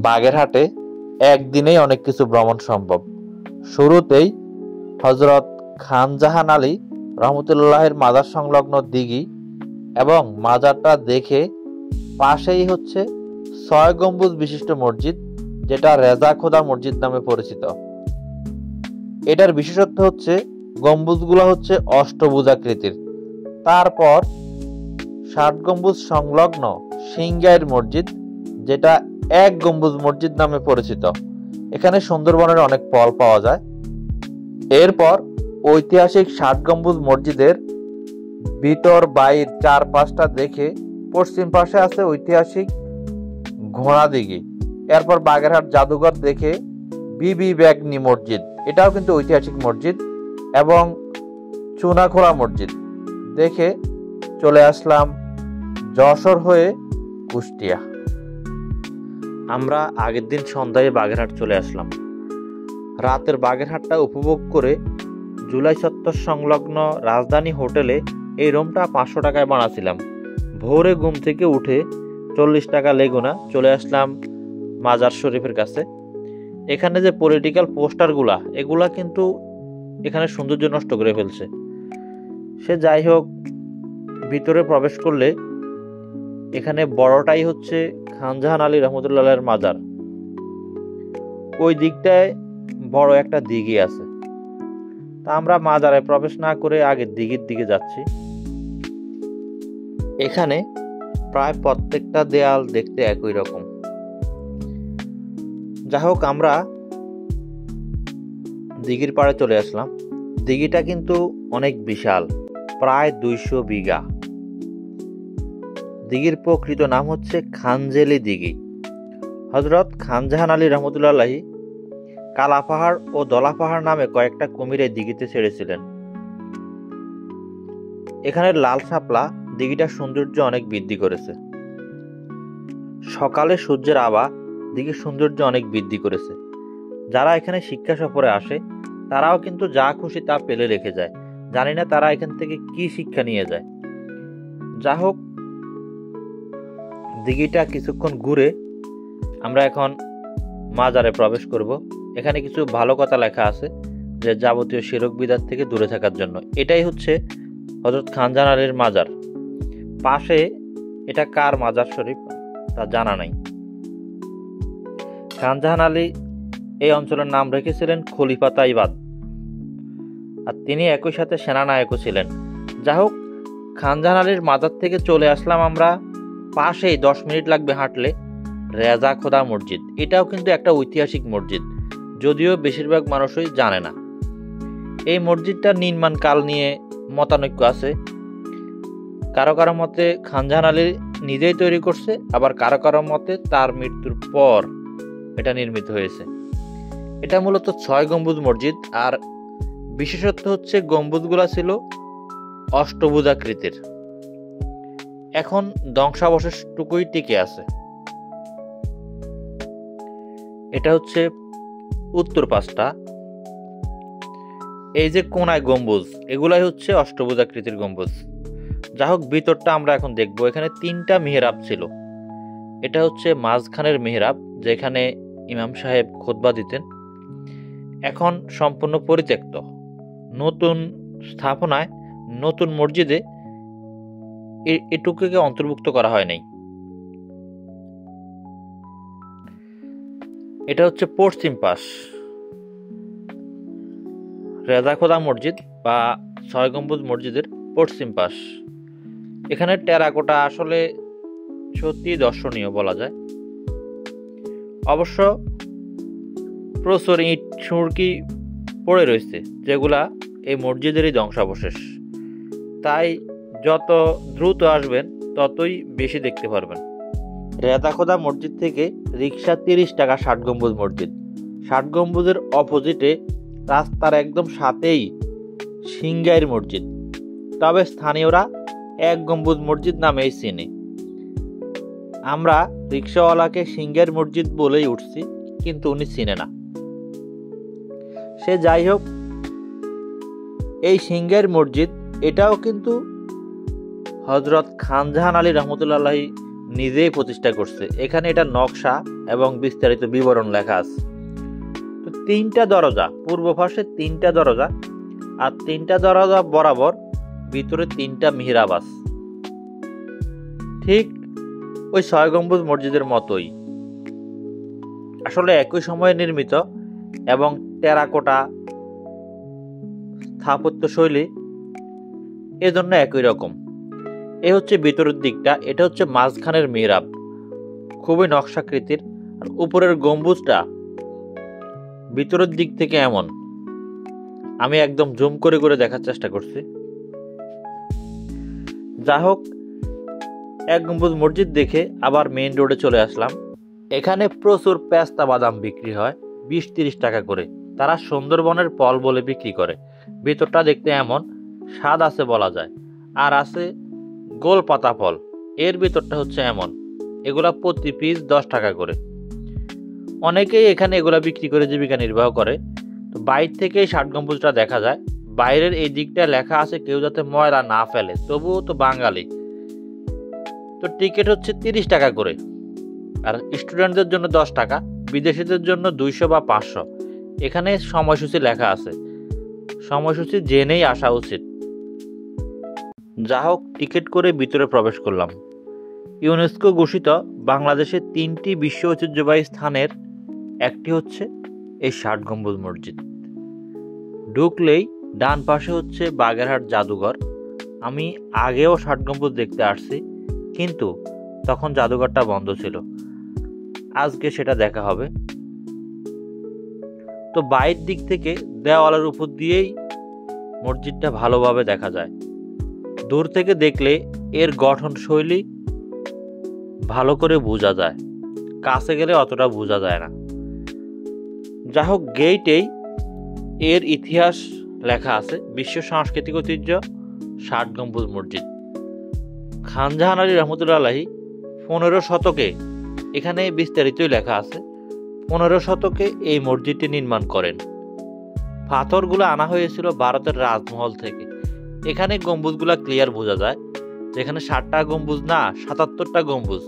বাগেরহাটে একদিনেই অনেক কিছু ভ্রমণ সম্ভব। শুরুতেই হযরত খানজাহান আলী রহমতুল্লাহের মাজার সংলগ্ন দিঘি এবং মাজারটা দেখে পাশেই হচ্ছে ৬ গম্বুজ বিশিষ্ট মসজিদ, যেটা রেজা খোদা মসজিদ নামে পরিচিত। এটার বিশেষত্ব হচ্ছে গম্বুজগুলো হচ্ছে অষ্টভুজাকৃতির। তারপর ৬০ গম্বুজ সংলগ্ন সিংগাইর মসজিদ, যেটা ১ গম্বুজ মসজিদ নামে পরিচিত। এখানে সুন্দরবনের অনেক ফল পাওয়া যায়। এরপর ঐতিহাসিক ৬০ গম্বুজ মসজিদের ভিতর বাইর চারপাশটা দেখে পশ্চিম পাশে আছে ঐতিহাসিক ঘোড়া দিঘি। এরপর বাগেরহাট জাদুঘর দেখে বিবি বেগনি মসজিদ, এটাও কিন্তু ঐতিহাসিক মসজিদ, এবং চুনাখোলা মসজিদ দেখে চলে আসলাম যশোর হয়ে কুষ্টিয়া। আমরা আগের দিন সন্ধ্যায় বাগেরহাট চলে আসলাম। রাতের বাগেরহাটটা উপভোগ করে জুলাই চত্বর সংলগ্ন রাজধানী হোটেলে এই রুমটা ৫০০ টাকায় বানাছিলাম। ভোরে ঘুম থেকে উঠে ৪০ টাকা লেগুনা চলে আসলাম মাজার শরীফের কাছে। এখানে যে পলিটিক্যাল পোস্টারগুলা, এগুলা কিন্তু এখানে সৌন্দর্য নষ্ট করে ফেলছে। সে যাই হোক, ভিতরে প্রবেশ করলে এখানে বড়টাই হচ্ছে খানজাহান আলী রহমতুল্লাহের মাজার। ওই দিকটায় বড় একটা দিঘি আছে। তা আমরা মাজারে প্রবেশ না করে আগে দিঘির দিকে যাচ্ছি। এখানে প্রায় প্রত্যেকটা দেয়াল দেখতে একই রকম। যাই হোক, আমরা দিঘির পাড়ে চলে আসলাম। দিঘিটা কিন্তু অনেক বিশাল, প্রায় ২০০ বিঘা। দিঘির প্রকৃত নাম হচ্ছে খানজেলি দিঘি। হযরত খানজাহান আলী রহমতুল্লাহি কালা পাহাড় ও দলা পাহাড় নামে কয়েকটা কুমির এই দিঘিতে ছেড়েছিলেন। এখানে লাল শাপলা দিঘিটার সৌন্দর্য অনেক বৃদ্ধি করেছে। সকালে সূর্যের আভা দিঘির সৌন্দর্য অনেক বৃদ্ধি করেছে। যারা এখানে শিক্ষা সফরে আসে তারাও কিন্তু যা খুশি তা পেলে রেখে যায়। জানি না তারা এখান থেকে কি শিক্ষা নিয়ে যায়। যা হোক, দিঘিটা কিছুক্ষণ ঘুরে আমরা এখন মাজারে প্রবেশ করব। এখানে কিছু ভালো কথা লেখা আছে, যে যাবতীয় শিরক বিদাত থেকে দূরে থাকার জন্য। এটাই হচ্ছে হযরত খানজাহান আলীর মাজার। পাশে এটা কার মাজার শরীফ তা জানা নাই। খানজাহান আলী এই অঞ্চলের নাম রেখেছিলেন খলিফা তাইবাদ, আর তিনি একই সাথে সেনানায়কও ছিলেন। যাই হোক, খানজাহান আলীর মাজার থেকে চলে আসলাম আমরা পাশেই ১০ মিনিট লাগবে হাঁটলে রেজা খোদা মসজিদ। এটাও কিন্তু একটা ঐতিহাসিক মসজিদ, যদিও বেশিরভাগ মানুষই জানে না। এই মসজিদটার নির্মাণ কাল নিয়ে মতানৈক্য আছে। কারো কারো মতে খানজাহান আলী নিজেই তৈরি করছে, আবার কারো কারো মতে তার মৃত্যুর পর এটা নির্মিত হয়েছে। এটা মূলত ৬ গম্বুজ মসজিদ, আর বিশেষত্ব হচ্ছে গম্বুজগুলা ছিল অষ্টভুজাকৃতির। এখন ধ্বংসাবশেষটুকুই টিকে আছে। এটা হচ্ছে উত্তর পাশটা। এই যে কোনায় গম্বুজ, এগুলাই হচ্ছে অষ্টভুজাকৃতির গম্বুজ। যা হোক, ভিতরটা আমরা এখন দেখব। এখানে ৩টা মিহরাব ছিল। এটা হচ্ছে মাঝখানের মিহরাব, যেখানে ইমাম সাহেব খুতবা দিতেন। এখন সম্পূর্ণ পরিত্যক্ত। নতুন স্থাপনায়, নতুন মসজিদে এটুকুকে অন্তর্ভুক্ত করা হয় নাই। এটা হচ্ছে পশ্চিম পাশ, রেজা খোদা মসজিদ বা ৬ গম্বুজ মসজিদের পশ্চিম পাশ। এখানে টেরাকোটা আসলে সত্যি দর্শনীয় বলা যায়। অবশ্য প্রচুর ইট সুরকি পড়ে রয়েছে, যেগুলা এই মসজিদেরই ধ্বংসাবশেষ। তাই যত দ্রুত আসবেন ততই বেশি দেখতে পারবেন। রেজা খোদা মসজিদ থেকে রিক্সা ৩০ টাকা ৬০ গম্বুজ মসজিদ। ৬০ গম্বুজের অপোজিটে রাস্তার একদম সাথেই সিংগাইর মসজিদ, তবে স্থানীয়রা ১ গম্বুজ মসজিদ নামেই চিনে। আমরা রিক্সাওয়ালাকে সিংগাইর মসজিদ বলেই উঠছি, কিন্তু উনি চিনে না। সে যাই হোক, এই সিংগাইর মসজিদ এটাও কিন্তু হযরত খানজাহান আলী রহমতুল্লাহি নিজেই প্রতিষ্ঠা করছে। এখানে এটা নকশা এবং বিস্তারিত বিবরণ লেখা আছে। তো 3টা দরজা, পূর্ব পাশে 3টা দরজা, আর 3টা দরজা বরাবর ভিতরে 3টা মিহরাব আছে, ঠিক ওই 6 গম্বুজ মসজিদের মতোই। আসলে একই সময়ে নির্মিত এবং টেরাকোটা স্থাপত্য শৈলী, এজন্য একই রকম। এ হচ্ছে ভিতরের দিকটা, এটা হচ্ছে মাঝখানের মিহরাব, খুবই নকশাকৃতির। আর উপরের গম্বুজটা ভিতরের দিক থেকে এমন, আমি একদম জুম করে করে দেখার চেষ্টা করছি। যা হোক, 1 গম্বুজ মসজিদ দেখে আবার মেইন রোডে চলে আসলাম। এখানে প্রচুর পেস্তা বাদাম বিক্রি হয়, 20-30 টাকা করে। তারা সুন্দরবনের ফল বলে বিক্রি করে। ভিতরটা দেখতে এমন, স্বাদ আছে বলা যায়। আর আছে গোল পাতা ফল, এর ভিতরটা হচ্ছে এমন। এগুলা প্রতি পিস 10 টাকা করে। অনেকেই এখানে এগুলা বিক্রি করে জীবিকা নির্বাহ করে। তো বাইরে থেকে 60 গম্বুজটা দেখা যায়। বাইরের এই দিকটা লেখা আছে কেউ যাতে ময়লা না ফেলে, তবুও তো বাঙালি। তো টিকিট হচ্ছে 30 টাকা করে। আর স্টুডেন্টদের জন্য 10 টাকা, বিদেশিদের জন্য 200 বা 500। এখানে সময়সূচি লেখা আছে, সময়সূচি জেনেই আসা উচিত। যা হোক, টিকিট করে ভিতরে প্রবেশ করলাম। ইউনেস্কো ঘোষিত বাংলাদেশের 3টি বিশ্ব ঐতিহ্যবাহী স্থানের একটি হচ্ছে এই 60 গম্বুজ মসজিদ। ঢুকলেই ডান পাশে হচ্ছে বাগেরহাট জাদুঘর। আমি আগেও 60 গম্বুজ দেখতে আসছি, কিন্তু তখন জাদুঘরটা বন্ধ ছিল। আজকে সেটা দেখা হবে। তো বাইরের দিক থেকে দেওয়ালের উপর দিয়েই মসজিদটা ভালোভাবে দেখা যায়। দূর থেকে দেখলে এর গঠন শৈলী ভালো করে বোঝা যায়, কাছে গেলে অতটা বোঝা যায় না। যা হোক, গেটেই এর ইতিহাস লেখা আছে, বিশ্ব সাংস্কৃতিক ঐতিহ্য 60 গম্বুজ মসজিদ। খান জাহান আলী রহমতুল্লাহ আলাইহি 15 শতকে, এখানে বিস্তারিতই লেখা আছে, 15 শতকে এই মসজিদটি নির্মাণ করেন। পাথরগুলো আনা হয়েছিল ভারতের রাজমহল থেকে। এখানে গম্বুজগুলা ক্লিয়ার বোঝা যায়, যেখানে 60টা গম্বুজ না 77টা গম্বুজ।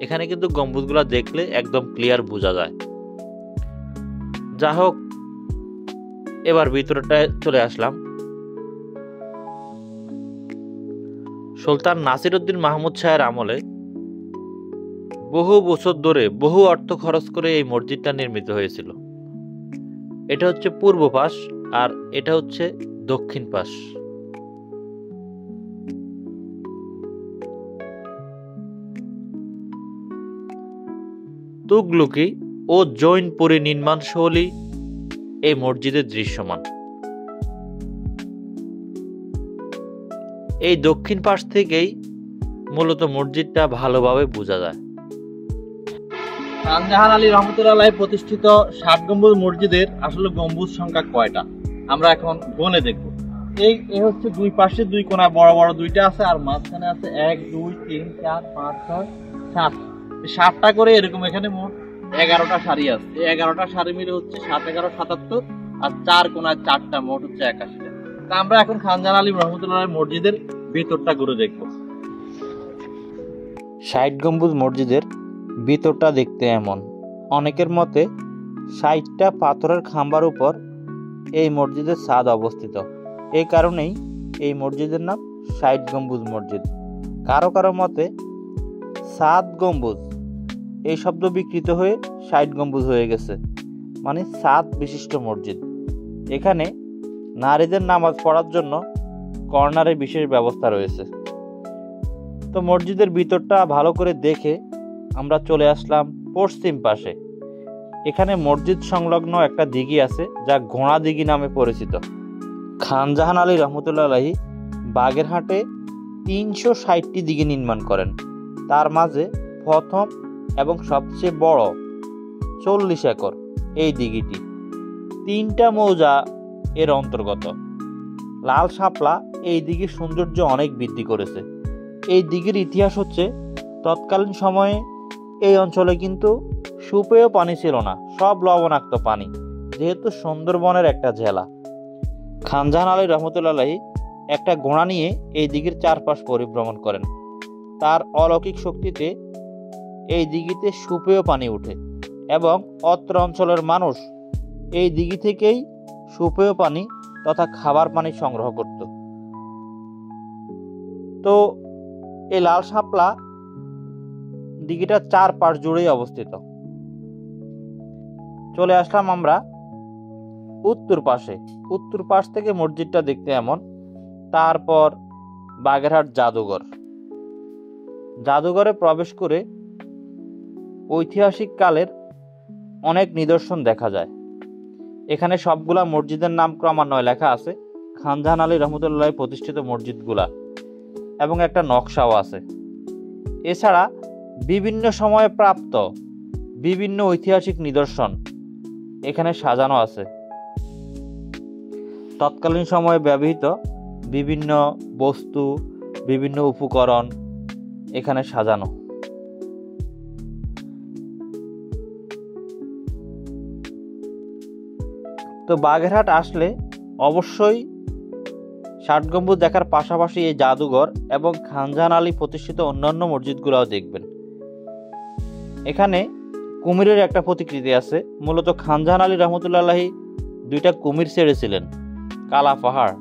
এখানে কিন্তু গম্বুজগুলা দেখলে একদম ক্লিয়ার বোঝা যায়। যা হোক, এবার ভিতরটায় চলে আসলাম। সুলতান নাসিরউদ্দিন মাহমুদ শাহের আমলে বহু বছর ধরে বহু অর্থ খরচ করে এই মসজিদটা নির্মিত হয়েছিল। এটা হচ্ছে পূর্ব পাশ, আর এটা হচ্ছে দক্ষিণ পাশ। তুগলকি ও জৈনপুরী নির্মাণ শৈলী এই মসজিদের দৃশ্যমান। এই দক্ষিণ পাশ থেকেই মূলত মসজিদটা ভালোভাবে বোঝা যায়। খান জাহান আলী রহমতুল্লাহ প্রতিষ্ঠিত 60 গম্বুজ মসজিদের আসলে গম্বুজ সংখ্যা কয়টা আমরা এখন গণে দেখব। এই হচ্ছে দুই পাশে 2 কোণা বড় বড় 2টা আছে, আর মাঝখানে আছে 1 2 3 4 5 6 7, 7টা করে এরকম। এখানে মোট 11টা সারি আছে। এই 11টা সারি মিলে হচ্ছে 7 11 77, আর 4 কোণায় 4টা, মোট হচ্ছে 81টা। তা আমরা এখন খান জাহান আলী রহমতুল্লাহ মসজিদের ভিতরটা ঘুরে দেখব। 60 গম্বুজ মসজিদের ভিতরটা দেখতে এমন। অনেকের মতে 60টা পাথরের খাম্বার উপর এই মসজিদের ছাদ অবস্থিত। এই কারণেই এই মসজিদের নাম 60 গম্বুজ মসজিদ। কারো কারো মতে 7 গম্বুজ এই শব্দ বিকৃত হয়ে 60 গম্বুজ হয়ে গেছে, মানে 7 বিশিষ্ট মসজিদ। এখানে নারীদের নামাজ পড়ার জন্য কর্নারে বিশেষ ব্যবস্থা রয়েছে। তো মসজিদের ভিতরটা ভালো করে দেখে আমরা চলে আসলাম পশ্চিম পাশে। এখানে মসজিদ সংলগ্ন একটা দিঘি আছে, যা ঘোড়া দিঘি নামে পরিচিত। খান জাহান আলী রহমতুল্লাহ আলাইহি বাগেরহাটে 360টি দিঘি নির্মাণ করেন। তার মাঝে প্রথম এবং সবচেয়ে বড় 40 একর এই দিঘিটি। 3টা মৌজা এর অন্তর্গত। লাল শাপলা এই দিঘির সৌন্দর্য অনেক বৃদ্ধি করেছে। এই দিঘির ইতিহাস হচ্ছে, তৎকালীন সময়ে এই অঞ্চলে কিন্তু সুপেয় পানি ছিল না, সব লবণাক্ত পানি, যেহেতু সুন্দরবনের একটা জেলা। খান জাহান আলী রহমতুল্লাহ আলাইহি একটা ঘোড়া নিয়ে এই দিঘির চারপাশ পরিভ্রমণ করেন। তার অলৌকিক শক্তিতে এই দিঘিতে সুপেয় পানি ওঠে এবং অত্র অঞ্চলের মানুষ এই দিঘি থেকেই সুপেয় পানি তথা খাবার পানি সংগ্রহ করত। তো এই লাল শাপলা দিঘিটা 4 পাশ জুড়েই অবস্থিত। চলে আসলাম আমরা উত্তর পাশে। উত্তর পাশ থেকে মসজিদটা দেখতে এমন। তারপর বাগেরহাট জাদুঘর। জাদুঘরে প্রবেশ করে ঐতিহাসিক কালের অনেক নিদর্শন দেখা যায়। এখানে সবগুলা মসজিদের নাম ক্রমান্বয়ে লেখা আছে, খান জাহান আলী রহমতুল্লাহ প্রতিষ্ঠিত মসজিদগুলা, এবং একটা নকশাও আছে। এছাড়া বিভিন্ন সময়ে প্রাপ্ত বিভিন্ন ঐতিহাসিক নিদর্শন এখানে সাজানো আছে। তৎকালীন সময়ে ব্যবহৃত বিভিন্ন বস্তু, বিভিন্ন উপকরণ এখানে সাজানো। তো বাগেরহাট আসলে অবশ্যই ৬০ গম্বুজ দেখার পাশাপাশি এই জাদুঘর এবং খান জাহান আলী প্রতিষ্ঠিত অন্যান্য মসজিদগুলোও দেখবেন। এখানে কুমিরের একটা প্রতিকৃতি আছে। মূলত খান জাহান আলী রহমতুল্লাহি 2টা কুমির ছেড়েছিলেন কালা পাহাড়।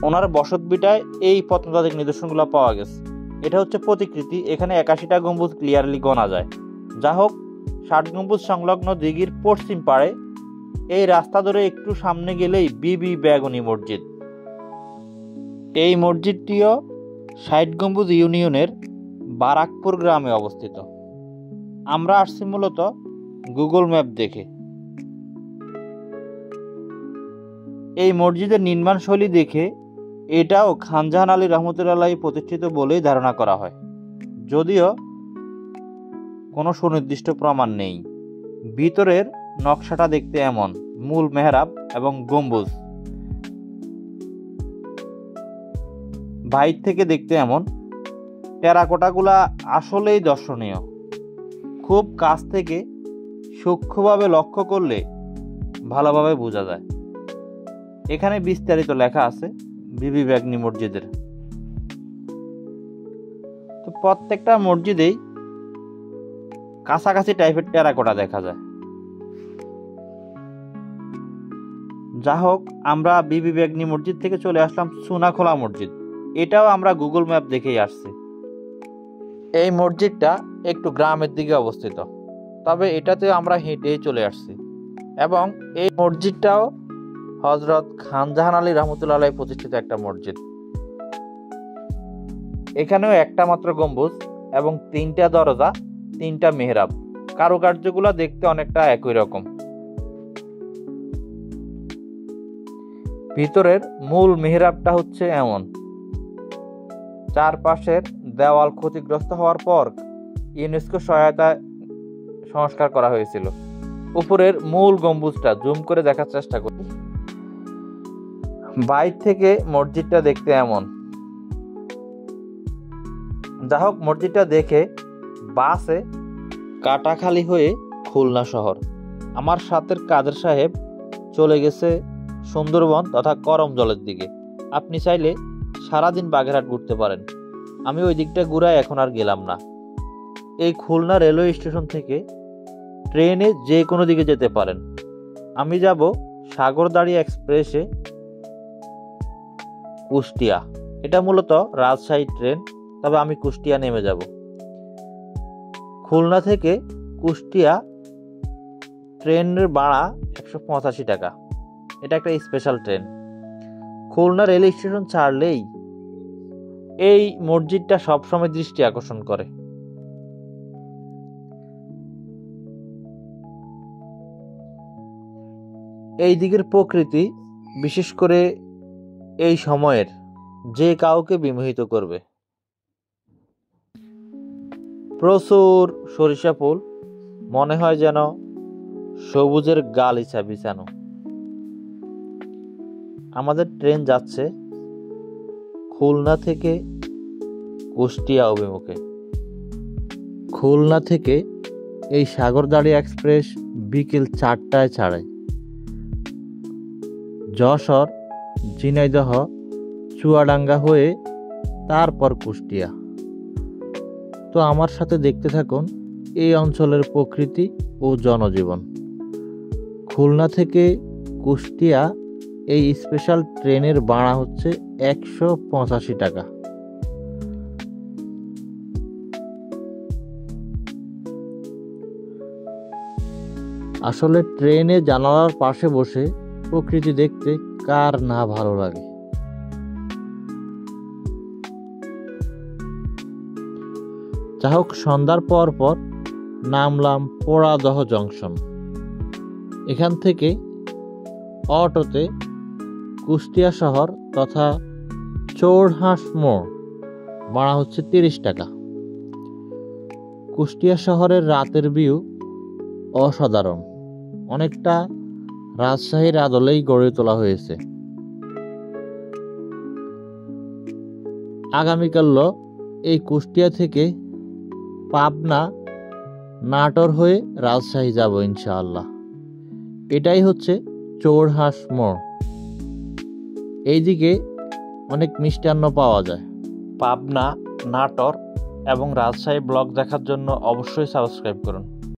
ওনার বসতভিটায় এই প্রত্নতাত্ত্বিক নিদর্শনগুলো পাওয়া গেছে। এটা হচ্ছে প্রতিকৃতি। এখানে 81টা গম্বুজ ক্লিয়ারলি গোনা যায়। যা হোক, ৬০ গম্বুজ সংলগ্ন দিঘির পশ্চিম পাড়ে এই রাস্তা ধরে একটু সামনে গেলেই বিবি বেগুনি মসজিদ। এই মসজিদটিও ৬০ গম্বুজ ইউনিয়নের বারাকপুর গ্রামে অবস্থিত। আমরা আসছি মূলত গুগল ম্যাপ দেখে। এই মসজিদের নির্মাণ শৈলী দেখে এটাও খান জাহান আলী রহমতুল্লাহ প্রতিষ্ঠিত বলেই ধারণা করা হয়, যদিও কোনো সুনির্দিষ্ট প্রমাণ নেই। ভিতরের নকশাটা দেখতে এমন, মূল মেহরাব এবং গম্বুজ বাইর থেকে দেখতে এমন। টেরাকোটাগুলা আসলেই দর্শনীয়। খুব কাছ থেকে সূক্ষ্মভাবে লক্ষ্য করলে ভালোভাবে বোঝা যায়। এখানে বিস্তারিত লেখা আছে বিবি বেগুনি মসজিদের। তো প্রত্যেকটা মসজিদেই কাছাকাছি টাইপের টেরাকোটা দেখা যায়। যা হোক, আমরা বিবি বেগুনি মসজিদ থেকে চলে আসলাম সোনাখোলা মসজিদ। এটাও আমরা গুগল ম্যাপ দেখেই আসছি। এই মসজিদটা একটু গ্রামের দিকে অবস্থিত, তবে এটাতে আমরা হেঁটেই চলে আসছি। এবং এই মসজিদটাও হযরত খান জাহান আলী রহমতুল্লাহ প্রতিষ্ঠিত একটা মসজিদ। এখানেও একটা মাত্র গম্বুজ এবং 3টা দরজা, 3টা মেহরাব। কারুকার্যগুলো দেখতে অনেকটা একই রকম। ভিতরের মূল মেহরাবটা হচ্ছে এমন। চারপাশের দেওয়াল ক্ষতিগ্রস্ত হওয়ার পর ইউনেস্কো সহায়তায় সংস্কার করা হয়েছিল। উপরের মূল গম্বুজটা জুম করে দেখার চেষ্টা করি। বাইরে থেকে মসজিদটা দেখতে এমন। যা হোক, মসজিদটা দেখে বাসে কাটাখালী হয়ে খুলনা শহর। আমার সাথের কাদের সাহেব চলে গেছে সুন্দরবন তথা করমজলের দিকে। আপনি চাইলে সারাদিন বাগেরহাট ঘুরতে পারেন। আমি ওই দিকটা ঘুরায় এখন আর গেলাম না। এই খুলনা রেলওয়ে স্টেশন থেকে ট্রেনে যে কোনো দিকে যেতে পারেন। আমি যাব সাগরদাড়ি এক্সপ্রেসে কুষ্টিয়া। এটা মূলত রাজশাহী ট্রেন, তবে আমি কুষ্টিয়া নেমে যাব। খুলনা থেকে কুষ্টিয়া ট্রেনের ভাড়া 185 টাকা। এটা একটা special train. Khulna rail station ছাড়লেই এই মসজিদটা সবসময় দৃষ্টি আকর্ষণ করে। এই দিকের প্রকৃতি, বিশেষ করে এই সময়ের, যে কাউকে বিমোহিত করবে। প্রচুর সরিষা ফুল, মনে হয় যেন সবুজের গালিচা বিছানো। আমাদের ট্রেন যাচ্ছে খুলনা থেকে কুষ্টিয়া অভিমুখে। খুলনা থেকে এই সাগরদাড়ি এক্সপ্রেস বিকেল 4টায় ছাড়ে। যশোর, ঝিনাইদহ, চুয়াডাঙ্গা হয়ে তারপর কুষ্টিয়া। তো আমার সাথে দেখতে থাকুন এই অঞ্চলের প্রকৃতি ও জনজীবন। খুলনা থেকে কুষ্টিয়া এই স্পেশাল ট্রেনের ভাড়া হচ্ছে 185 টাকা। আসলে ট্রেনে জানালার পাশে বসে প্রকৃতি দেখতে কার না ভালো লাগে। যা হোক, সন্ধ্যার পর পর নামলাম পোড়াদহ জংশন। এখান থেকে অটোতে কুষ্টিয়া শহর তথা চৌড়হাঁস মোড় ভাড়া হচ্ছে 30 টাকা। কুষ্টিয়া শহরের রাতের ভিউ অসাধারণ, অনেকটা রাজশাহীর আদলেই গড়ে তোলা হয়েছে। আগামীকাল এই কুষ্টিয়া থেকে পাবনা, নাটোর হয়ে রাজশাহী যাব ইনশাআল্লাহ। এটাই হচ্ছে চৌড়হাঁস মোড়। এইদিকে অনেক মিষ্টান্ন পাওয়া যায়। পাবনা, নাটোর এবং রাজশাহী ব্লগ দেখার জন্য অবশ্যই সাবস্ক্রাইব করুন।